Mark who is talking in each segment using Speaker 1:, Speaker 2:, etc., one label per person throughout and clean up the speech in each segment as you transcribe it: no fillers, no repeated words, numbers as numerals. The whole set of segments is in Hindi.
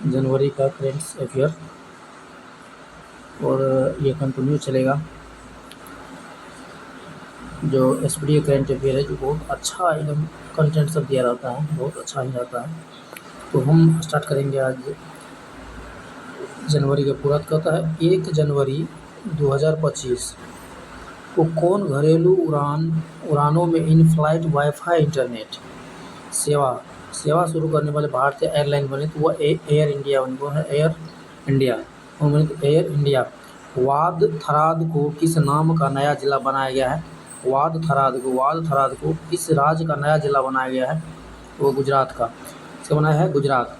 Speaker 1: जनवरी का करेंट अफेयर और ये कंटिन्यू चलेगा। जो एसपीडी करेंट अफेयर है जो बहुत अच्छा एकदम कंटेंट सब दिया रहता है, बहुत अच्छा ही रहता है। तो हम स्टार्ट करेंगे आज जनवरी का पूरा। कहता है 1 जनवरी 2025 को कौन घरेलू उड़ानों में इन फ्लाइट वाईफाई इंटरनेट सेवा सेवा शुरू करने वाले भारतीय एयरलाइन बने, तो वह एयर इंडिया बनी। वो है एयर इंडिया, वो बनी तो एयर इंडिया। वाद थराद को किस नाम का नया जिला बनाया गया है? वाद थराद को किस राज्य का नया जिला बनाया गया है? वो गुजरात का। इसका बनाया है गुजरात।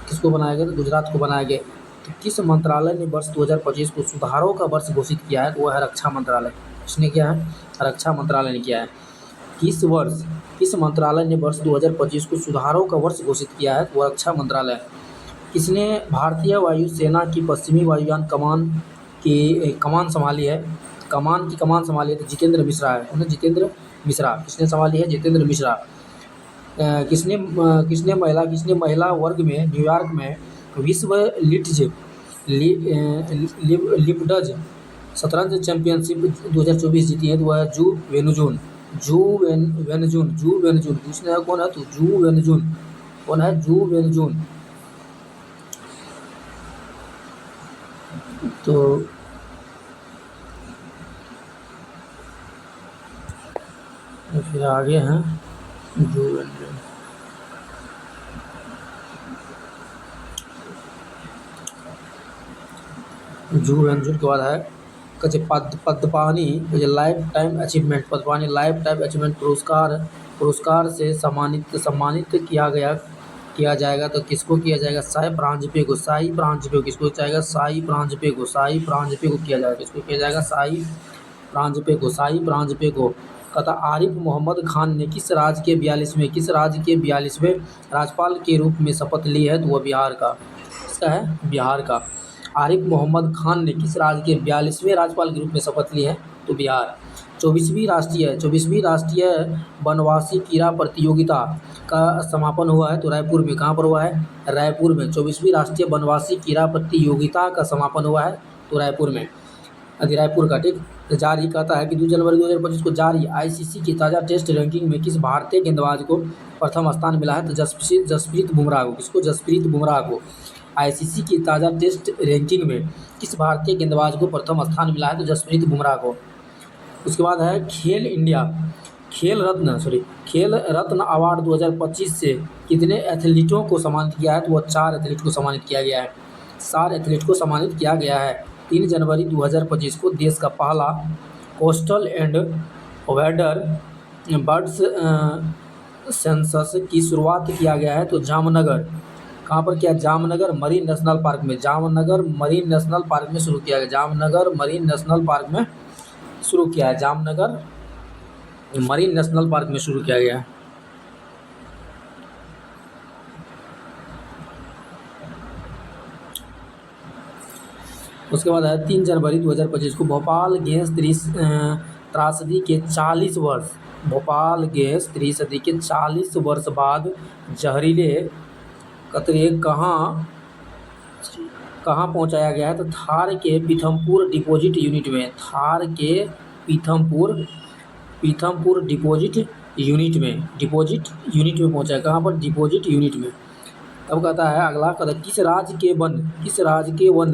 Speaker 1: किसको बनाया गया? तो गुजरात को बनाया गया। तो किस मंत्रालय ने वर्ष 2025 को सुधारों का वर्ष घोषित किया है? तो वह है रक्षा मंत्रालय। इसने किया है? रक्षा मंत्रालय ने किया है। किस मंत्रालय ने वर्ष 2025 को सुधारों का वर्ष घोषित किया है? तो वह रक्षा मंत्रालय। किसने भारतीय वायुसेना की पश्चिमी वायुयान कमान की कमान संभाली है? कमान संभाली है तो जितेंद्र मिश्रा है। उन्हें जितेंद्र मिश्रा किसने संभाली है? जितेंद्र मिश्रा। किसने महिला वर्ग में न्यूयॉर्क में विश्व लिप्डज शतरंज चैंपियनशिप 2024 जीती है? तो वह है जू वेनुजून। दूसरे कौन है? तो जू वेनुजून। कौन है? जू वेनुजून। तो फिर आगे हैं जू वेनुजून। जू वेनुजून के बाद है कहते पद्मपानी लाइफ टाइम अचीवमेंट पुरस्कार से सम्मानित किया जाएगा। तो किसको किया जाएगा? शाही प्रांजपे को। किसको चाहेगा? शाही प्रांजपे को किया जाएगा। किसको किया जाएगा? शाही प्रांजपे को। कहता आरिफ मोहम्मद खान ने किस राज्य के 42वें राज्यपाल के रूप में शपथ ली है? तो वह बिहार का। इसका है बिहार का। आरिफ मोहम्मद खान ने किस राज्य के 42वें राज्यपाल के रूप में शपथ ली है? तो बिहार। 24वीं राष्ट्रीय वनवासी क्रीड़ा प्रतियोगिता का समापन हुआ है? तो रायपुर में। कहाँ पर हुआ है? रायपुर में। 24वीं राष्ट्रीय वनवासी क्रीड़ा प्रतियोगिता का समापन हुआ है? तो रायपुर में। रायपुर का। ठीक। तो जारी कहता है कि 2 जनवरी 2025 को जारी आईसीसी की ताज़ा टेस्ट रैंकिंग में किस भारतीय गेंदबाज को प्रथम स्थान मिला है? तो जसप्रीत बुमराह को। किसको? जसप्रीत बुमराह को। आईसीसी की ताज़ा टेस्ट रैंकिंग में किस भारतीय गेंदबाज को प्रथम स्थान मिला है? तो जसप्रीत बुमराह को। उसके बाद है खेल रत्न अवार्ड 2025 से कितने एथलीटों को सम्मानित किया है? तो वह 4 एथलीट को सम्मानित किया गया है। 4 एथलीट को सम्मानित किया गया है। 3 जनवरी 2025 को देश का पहला coastal and weather birds census की शुरुआत किया गया है? तो जामनगर। कहाँ पर किया? जामनगर मरीन नेशनल पार्क में। जामनगर मरीन नेशनल पार्क में शुरू किया गया। जामनगर मरीन नेशनल पार्क में शुरू किया है। जामनगर मरीन नेशनल पार्क में शुरू किया गया है। उसके बाद है 3 जनवरी 2025 को भोपाल गैस त्रासदी के 40 वर्ष भोपाल गैस त्रासदी के 40 वर्ष बाद जहरीले कतरे कहाँ पहुंचाया गया है? तो थार के पीथमपुर डिपोजिट यूनिट में। थार के पीथमपुर डिपोजिट यूनिट में पहुंचा है। कहाँ पर? डिपोजिट यूनिट में। अब कहता है अगला, कहता किस राज्य के वन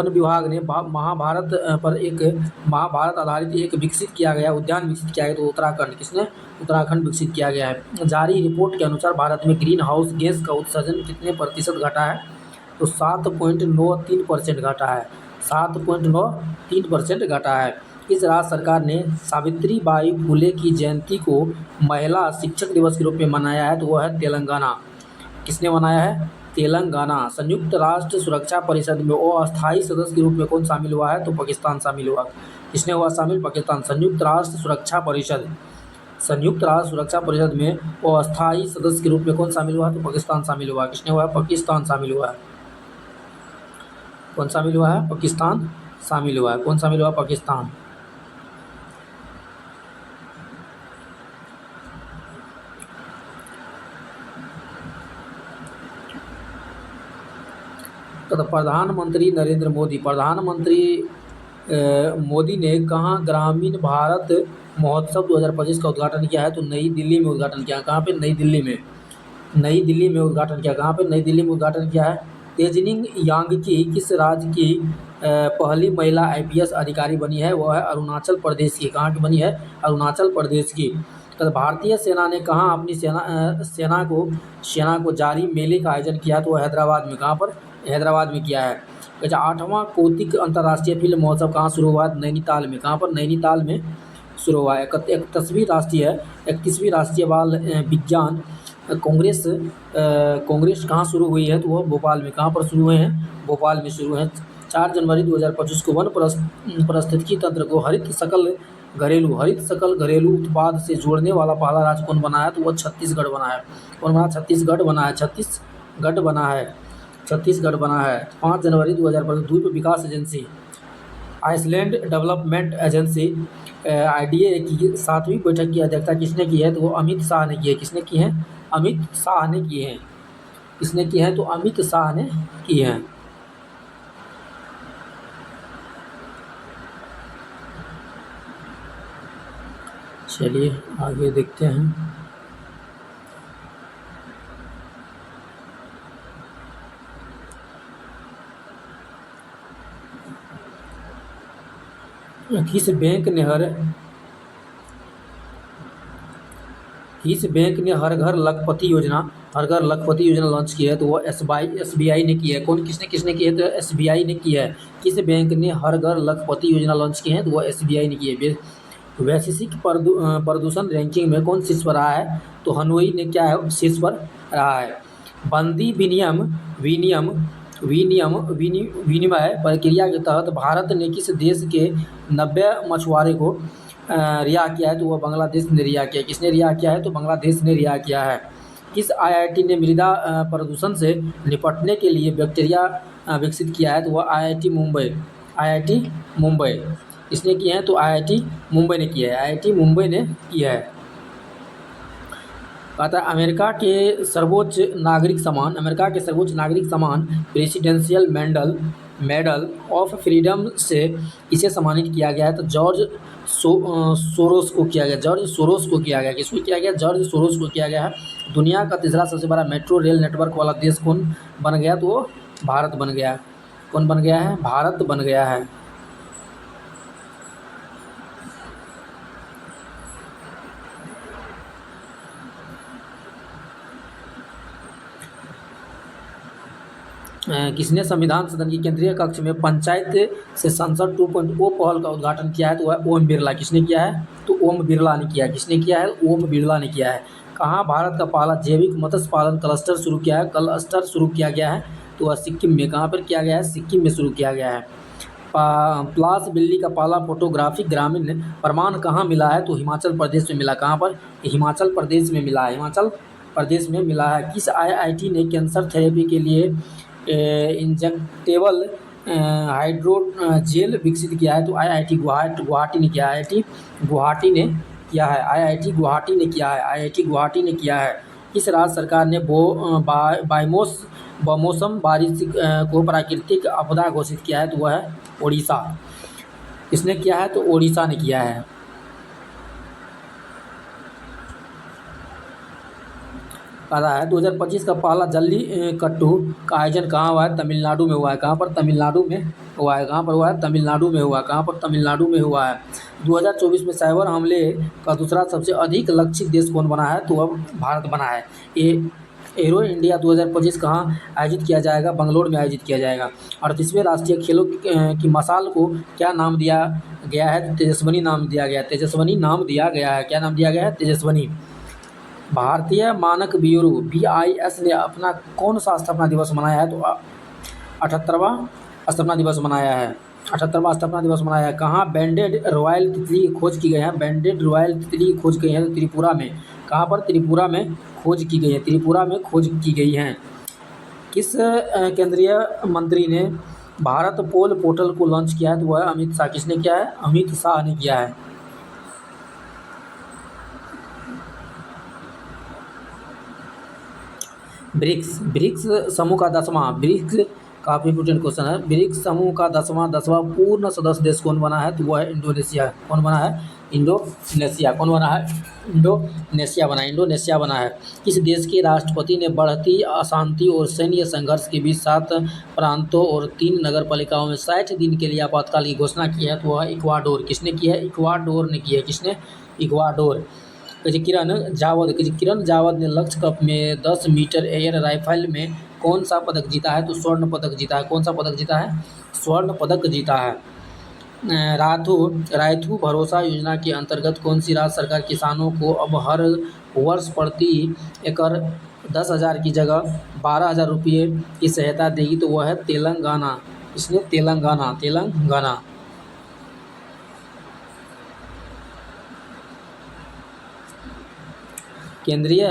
Speaker 1: विभाग ने महाभारत आधारित एक उद्यान विकसित किया गया है? तो उत्तराखंड। किसने? उत्तराखंड विकसित किया गया है। जारी रिपोर्ट के अनुसार भारत में ग्रीन हाउस गैस का उत्सर्जन कितने प्रतिशत घटा है? तो 7.93% घटा है। 7.93% घटा है। इस राज्य सरकार ने सावित्रीबाई फुले की जयंती को महिला शिक्षक दिवस के रूप में मनाया है? तो वह है तेलंगाना। किसने मनाया है? तेलंगाना। संयुक्त राष्ट्र सुरक्षा परिषद में अस्थायी सदस्य के रूप में कौन शामिल हुआ है? तो पाकिस्तान शामिल हुआ। किसने हुआ शामिल? पाकिस्तान। संयुक्त राष्ट्र सुरक्षा परिषद में अस्थायी सदस्य के रूप में कौन शामिल हुआ? तो पाकिस्तान शामिल हुआ। किसने हुआ? पाकिस्तान शामिल हुआ है। कौन शामिल हुआ है? पाकिस्तान शामिल हुआ है। कौन शामिल हुआ? पाकिस्तान। तो प्रधानमंत्री नरेंद्र मोदी, प्रधानमंत्री मोदी ने कहाँ ग्रामीण भारत महोत्सव 2025 का उद्घाटन किया है? तो नई दिल्ली में उद्घाटन किया। कहाँ पे? नई दिल्ली में। नई दिल्ली में उद्घाटन किया। कहाँ पे? नई दिल्ली में उद्घाटन किया है। तेजनिंग यांगकी किस राज्य की पहली महिला आईपीएस अधिकारी बनी है? वह है अरुणाचल प्रदेश की। कहाँ की बनी है? अरुणाचल प्रदेश की। तो भारतीय सेना ने कहाँ अपनी सेना को जारी मेले का आयोजन किया? तो वह हैदराबाद में। कहाँ पर? हैदराबाद में किया है। अच्छा, 8वां कौतिक अंतर्राष्ट्रीय फिल्म महोत्सव कहाँ शुरू हुआ? नैनीताल में। कहाँ पर? नैनीताल में शुरू हुआ है। 31वीं राष्ट्रीय बाल विज्ञान कांग्रेस कहाँ शुरू हुई है? तो वह भोपाल में। कहाँ पर शुरू हुए हैं? भोपाल में शुरू हैं। 4 जनवरी 2025 को वन पारिस्थितिकी तंत्र को हरित सकल घरेलू उत्पाद से जोड़ने वाला पहला राज्य कौन बना है? तो वह छत्तीसगढ़ बना है। कौन बना? छत्तीसगढ़ बना है। छत्तीसगढ़ बना है। 5 जनवरी 2025 द्वीप विकास agency, island development agency IDA की 7वीं बैठक की अध्यक्षता किसने की है? तो वो अमित शाह ने की है। किसने की है? अमित शाह ने की है। किसने की है? तो अमित शाह ने की है। चलिए आगे देखते हैं। किस बैंक ने हर घर लखपति योजना लॉन्च की है? तो वो एसबीआई ने की है। किसने की है? तो एसबीआई ने की है। किस बैंक ने हर घर लखपति योजना लॉन्च की है? तो वो एसबीआई ने की है। वैश्विक प्रदूषण रैंकिंग में कौन शीर्ष पर रहा है? तो हनोई ने क्या है? शीर्ष पर रहा है। बंदी विनिमय प्रक्रिया के तहत भारत ने किस देश के 90 मछुआरे को रिहा किया है? तो वह बांग्लादेश ने रिहा किया। किसने रिहा किया है? तो बांग्लादेश ने रिहा किया है। किस आईआईटी ने मृदा प्रदूषण से निपटने के लिए बैक्टीरिया विकसित किया है? तो वह आईआईटी मुंबई। इसने किया है? तो आईआईटी मुंबई ने किया है। आईआईटी मुंबई ने किया है। कहता है अमेरिका के सर्वोच्च नागरिक सम्मान प्रेसिडेंशियल मेडल ऑफ फ्रीडम से किसे सम्मानित किया गया है? तो जॉर्ज सोरोस को किया गया। किसको किया गया? जॉर्ज सोरोस को किया गया है। दुनिया का तीसरा सबसे बड़ा मेट्रो रेल नेटवर्क वाला देश कौन बन गया? तो वो भारत बन गया। कौन बन गया है? भारत बन गया है। किसने संविधान सदन की केंद्रीय कक्ष में पंचायत से संसद 2.0 पहल का उद्घाटन किया है? तो वह ओम बिरला। किसने किया है? तो ओम बिरला ने किया है। किसने किया है? ओम बिरला ने किया है। कहाँ भारत का पहला जैविक मत्स्य पालन क्लस्टर शुरू किया गया है? तो वह सिक्किम में। कहाँ पर किया गया है? सिक्किम में शुरू किया गया है। प्लास बिल्ली का पहला फोटोग्राफिक ग्रामीण प्रमाण कहाँ मिला है? तो हिमाचल प्रदेश में मिला। कहाँ पर? हिमाचल प्रदेश में मिला है। किस आईआईटी ने कैंसर थेरेपी के लिए इंजेक्टेबल हाइड्रोजेल विकसित किया है? तो आईआईटी गुवाहाटी ने किया है। आईआईटी गुवाहाटी ने किया है। किस राज्य सरकार ने बेमौसम बारिश को प्राकृतिक आपदा घोषित किया है? तो वह है ओडिशा। किसने किया है? तो ओडिशा ने किया है। कहा है 2025 का पहला जल्लीकट्टू का आयोजन कहाँ हुआ है? तमिलनाडु में हुआ है। कहाँ पर? तमिलनाडु में हुआ है। कहाँ पर हुआ है? तमिलनाडु में हुआ। कहाँ पर? तमिलनाडु में हुआ है। 2024 में साइबर हमले का दूसरा सबसे अधिक लक्षित देश कौन बना है? तो अब भारत बना है। एरो इंडिया 2025 कहाँ आयोजित किया जाएगा? बंगलोर में आयोजित किया जाएगा। 38वें राष्ट्रीय खेलों की मशाल को क्या नाम दिया गया है? तेजस्विनी नाम दिया गया है। क्या नाम दिया गया है? तेजस्विनी। भारतीय मानक ब्यूरो BIS ने अपना कौन सा स्थापना दिवस मनाया है? तो 78वां स्थापना दिवस मनाया है। कहाँ बैंडेड रॉयल तितली की खोज की गई है? तो त्रिपुरा में। कहाँ पर? त्रिपुरा में खोज की गई है। किस केंद्रीय मंत्री ने भारत पोल पोर्टल को लॉन्च किया है? तो वह अमित शाह। किसने किया है? अमित शाह ने किया है। ब्रिक्स समूह का 10वां काफ़ी इंपोर्टेंट क्वेश्चन है। ब्रिक्स समूह का दसवां पूर्ण सदस्य देश कौन बना है? तो वो है इंडोनेशिया। कौन बना है? इंडोनेशिया। कौन बना है? इंडोनेशिया बना है। किस देश के राष्ट्रपति ने बढ़ती अशांति और सैन्य संघर्ष के बीच 7 प्रांतों और 3 नगर पालिकाओं में 60 दिन के लिए आपातकाल की घोषणा की है? तो वह है इक्वाडोर। किसने की है? इक्वाडोर ने की है। किसने? इक्वाडोर। किरण जावद ने लक्ष्य कप में 10 मीटर एयर राइफल में कौन सा पदक जीता है? तो स्वर्ण पदक जीता है। कौन सा पदक जीता है? स्वर्ण पदक जीता है। रायथू भरोसा योजना के अंतर्गत कौन सी राज्य सरकार किसानों को अब हर वर्ष प्रति एकड़ 10,000 की जगह 12,000 रुपये की सहायता देगी? तो वह है तेलंगाना। इसने तेलंगाना। केंद्रीय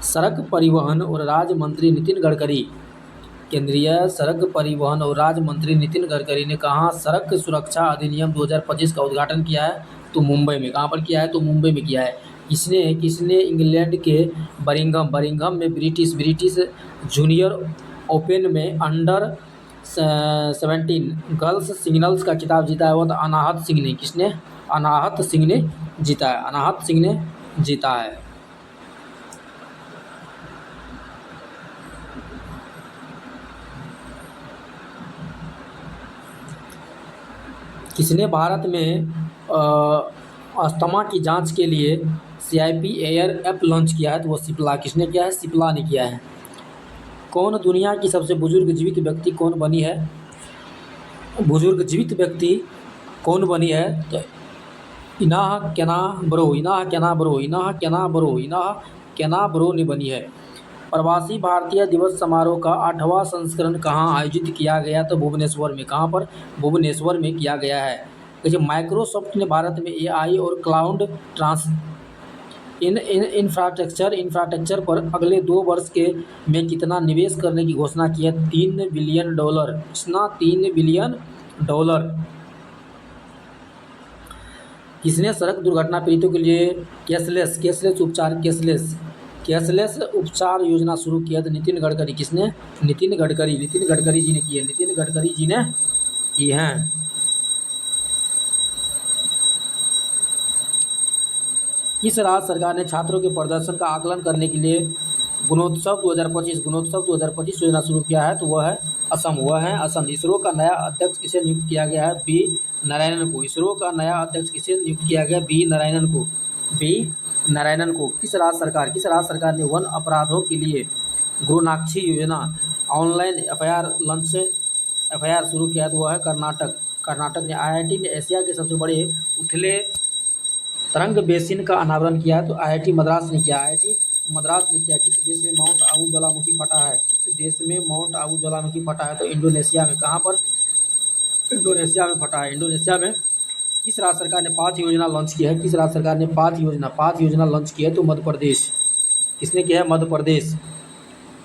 Speaker 1: सड़क परिवहन और राज्य मंत्री नितिन गडकरी केंद्रीय सड़क परिवहन और राज्य मंत्री नितिन गडकरी ने कहाँ सड़क सुरक्षा अधिनियम 2025 का उद्घाटन किया है? तो मुंबई में। कहाँ पर किया है? तो मुंबई में किया है। किसने इंग्लैंड के बर्मिंघम में ब्रिटिश जूनियर ओपन में अंडर 17 गर्ल्स सिंगल्स का खिताब जीता है? वो तो अनाहत सिंह ने। किसने? अनाहत सिंह ने जीता है। किसने भारत में अस्थमा की जांच के लिए CIP एयर ऐप लॉन्च किया है? तो वो सिप्ला। किसने किया है? सिप्ला ने किया है। कौन दुनिया की सबसे बुजुर्ग जीवित व्यक्ति कौन बनी है? बुजुर्ग जीवित व्यक्ति कौन बनी है? तो इनाह केना बरो ने बनी है। प्रवासी भारतीय दिवस समारोह का 8वां संस्करण कहाँ आयोजित किया गया? तो भुवनेश्वर में। कहाँ पर? भुवनेश्वर में किया गया है। देखिए, माइक्रोसॉफ्ट ने भारत में AI और क्लाउड इंफ्रास्ट्रक्चर पर अगले 2 वर्ष के में कितना निवेश करने की घोषणा की है? $3 बिलियन। कितना? $3 बिलियन। किसने सड़क दुर्घटना पीड़ितों के लिए कैशलेस उपचार योजना शुरू किया? तो नितिन गडकरी। किसने? नितिन गडकरी जी ने की है। नितिन गडकरी जी ने की है। किस राज्य सरकार ने छात्रों के प्रदर्शन का आकलन करने के लिए गुणोत्सव 2025 योजना शुरू किया है? तो वह है असम। इसरो का नया अध्यक्ष किसे नियुक्त किया गया है? बी नारायणन को। इसरो का नया अध्यक्ष किसे नियुक्त किया गया? बी नारायणन को। किस राज्य सरकार ने वन अपराधों के लिए गुरुनाक्षी योजना ऑनलाइन FIR शुरू किया? तो वह है कर्नाटक ने। IIT ने एशिया के सबसे बड़े उथले तरंग बेसिन का अनावरण किया है? तो IIT मद्रास ने किया। किस देश में माउंट आबू ज्वालामुखी फटा है? तो इंडोनेशिया में। कहाँ पर? इंडोनेशिया में फटा है। इंडोनेशिया में। किस राज्य सरकार ने 5 योजना लॉन्च की है? 5 योजना लॉन्च की है? तो मध्य प्रदेश। किसने किया है? मध्य प्रदेश।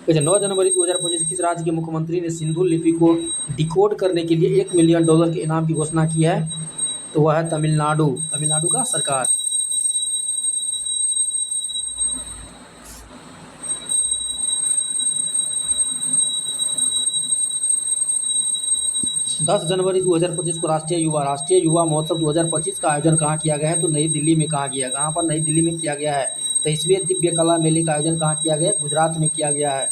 Speaker 1: 9 जनवरी 2025 किस राज्य के मुख्यमंत्री ने सिंधु लिपि को डिकोड करने के लिए $1 मिलियन के इनाम की घोषणा की है? तो वह है तमिलनाडु का सरकार। 10 जनवरी 2025 को राष्ट्रीय युवा महोत्सव 2025 का आयोजन कहाँ किया गया है? तो नई दिल्ली में कहाँ पर? नई दिल्ली में किया गया है। 23वें दिव्य कला मेले का आयोजन कहाँ किया गया है? गुजरात में किया गया है।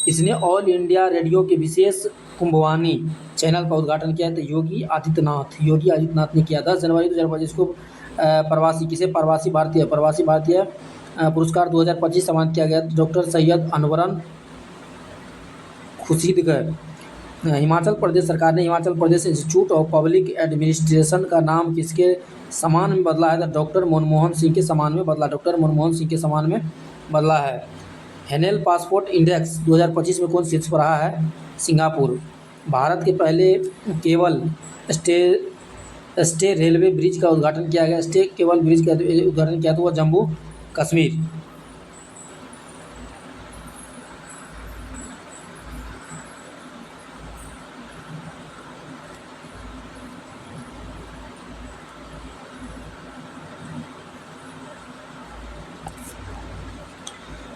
Speaker 1: किसने ऑल इंडिया रेडियो के विशेष कुंभवानी चैनल का उद्घाटन किया है? तो योगी आदित्यनाथ ने किया। 10 जनवरी 2025 को प्रवासी भारतीय पुरस्कार 2025 सम्मानित किया गया। डॉक्टर सैयद अनवरन खुर्शीद। हिमाचल प्रदेश सरकार ने Himachal Pradesh institute of public administration का नाम किसके समान में बदला है? तो डॉक्टर मनमोहन सिंह के समान में बदला है। हैनेल पासपोर्ट इंडेक्स 2025 में कौन शीर्ष पर रहा है? सिंगापुर। भारत के पहले केबल स्टे रेलवे ब्रिज का उद्घाटन किया गया। तो वह जम्मू कश्मीर।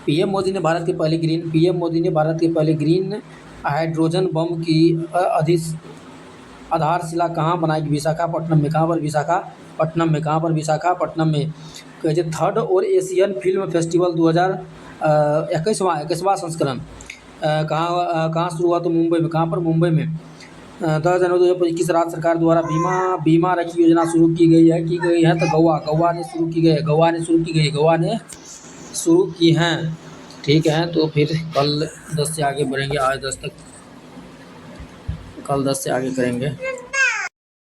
Speaker 1: पीएम मोदी ने भारत के पहले ग्रीन हाइड्रोजन बम की आधारशिला कहाँ बनाई? विशाखापट्टनम में। कहाँ पर? विशाखापट्टनम में। कहाँ पर? विशाखापट्टनम में। कहे छै थर्ड और एशियन फिल्म फेस्टिवल 21वां संस्करण कहाँ शुरू हुआ? तो मुंबई में। कहाँ पर? मुंबई में। 10 जनवरी 2025 राज्य सरकार द्वारा बीमा रखी योजना शुरू की गई है। तो गौवा ने शुरू की हैं। ठीक है, तो फिर कल 10 से आगे बढ़ेंगे। आज 10 तक, कल 10 से आगे करेंगे।